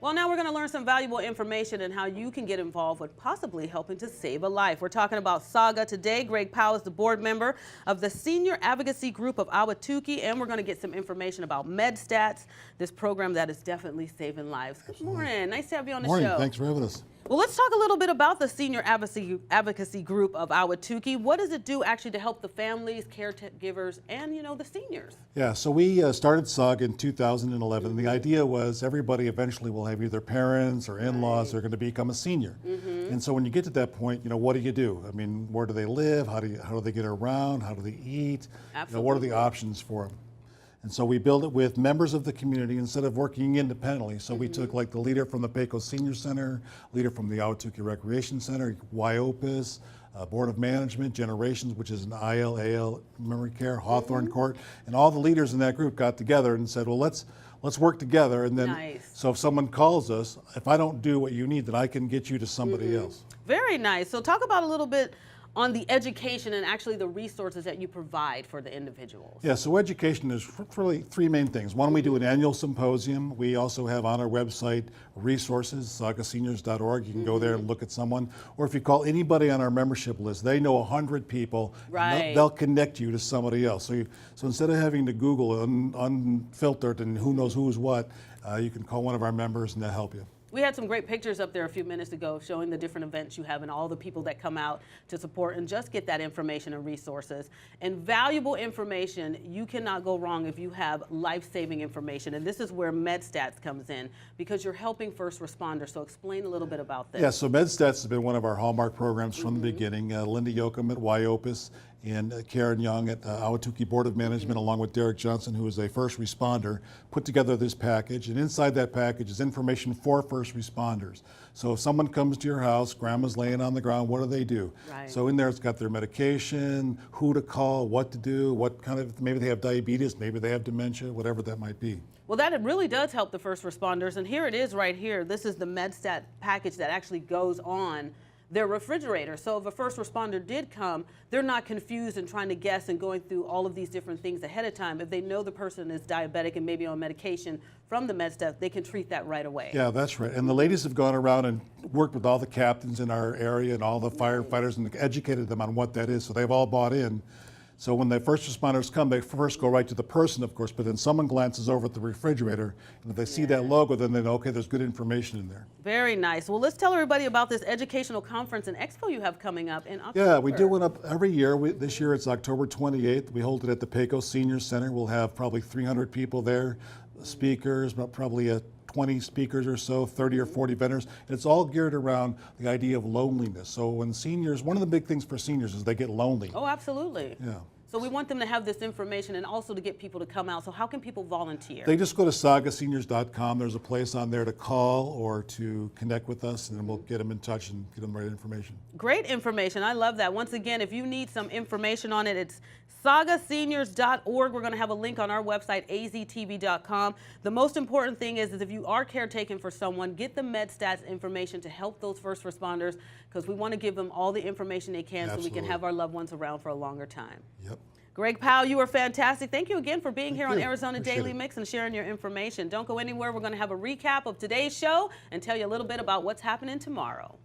Well, now we're going to learn some valuable information and how you can get involved with possibly helping to save a life. We're talking about SAGA today. Greg Powell is the board member of the Senior Advocacy Group of Ahwatukee, and we're going to get some information about Medstats, this program that is definitely saving lives. Good morning. Nice to have you on the show. Thanks for having us. Well, let's talk a little bit about the Senior Advocacy Group of Ahwatukee. What does it do actually to help the families, caregivers, and, the seniors? Yeah, so we started SAGA in 2011. The idea was everybody eventually will have either parents or in-laws that are going to become a senior. And so when you get to that point, what do you do? I mean, where do they live? How do they get around? How do they eat? What are the options for them? And so we built it with members of the community instead of working independently. So we took like the leader from the Pecos Senior Center, leader from the Ahwatukee Recreation Center, YOPIS, Board of Management, Generations, which is an IL, memory care, Hawthorne Court, and all the leaders in that group got together and said, well, let's work together. And then, so if someone calls us, if I don't do what you need, then I can get you to somebody else. Very nice. So talk about a little bit on the education and actually the resources that you provide for the individuals. Yeah, so education is really three main things. One, we do an annual symposium. We also have on our website resources, sagaseniors.org. You can go there and look at someone. Or if you call anybody on our membership list, they know 100 people. Right. They'll connect you to somebody else. So instead of having to Google unfiltered and who knows who's what, you can call one of our members and they'll help you. We had some great pictures up there a few minutes ago showing the different events you have and all the people that come out to support and just get that information and resources. And valuable information, you cannot go wrong if you have life-saving information. And this is where Medstats comes in because you're helping first responders. So explain a little bit about this. Yeah, so Medstats has been one of our hallmark programs from the beginning. Linda Yoakum at YOPIS and Karen Young at Ahwatukee Board of Management, along with Derek Johnson, who is a first responder, put together this package. And inside that package is information for first responders. So if someone comes to your house, grandma's laying on the ground, what do? Right. So in there it's got their medication, who to call, what to do, what kind of, maybe they have diabetes, maybe they have dementia, whatever that might be. Well, that really does help the first responders. And here it is right here. This is the Medstat package that actually goes on their refrigerator. So if a first responder did come, they're not confused and trying to guess and going through all of these different things ahead of time. If they know the person is diabetic and maybe on medication from the Medstats, they can treat that right away. Yeah, that's right. And the ladies have gone around and worked with all the captains in our area and all the firefighters and educated them on what that is. So they've all bought in. So when the first responders come, they first go right to the person, of course, but then someone glances over at the refrigerator, and if they see that logo, then they know, okay, there's good information in there. Very nice. Well, let's tell everybody about this educational conference and expo you have coming up in October. Yeah, we do one up every year. This year it's October 28th. We hold it at the Pecos Senior Center. We'll have probably 300 people there, speakers, probably 20 speakers or so, 30 or 40 vendors. And it's all geared around the idea of loneliness. So when seniors, one of the big things for seniors is they get lonely. Oh, absolutely. Yeah. So we want them to have this information and also to get people to come out. So how can people volunteer? They just go to sagaseniors.com. There's a place on there to call or to connect with us, and then we'll get them in touch and get them the right information. Great information. I love that. Once again, if you need some information on it, it's sagaseniors.org. We're going to have a link on our website, AZTV.com. The most important thing is if you are caretaking for someone, get the Medstats information to help those first responders because we want to give them all the information they can so we can have our loved ones around for a longer time. Yep. Greg Powell, you are fantastic. Thank you again for being here on Arizona Appreciate Daily Mix and sharing your information. Don't go anywhere. We're going to have a recap of today's show and tell you a little bit about what's happening tomorrow.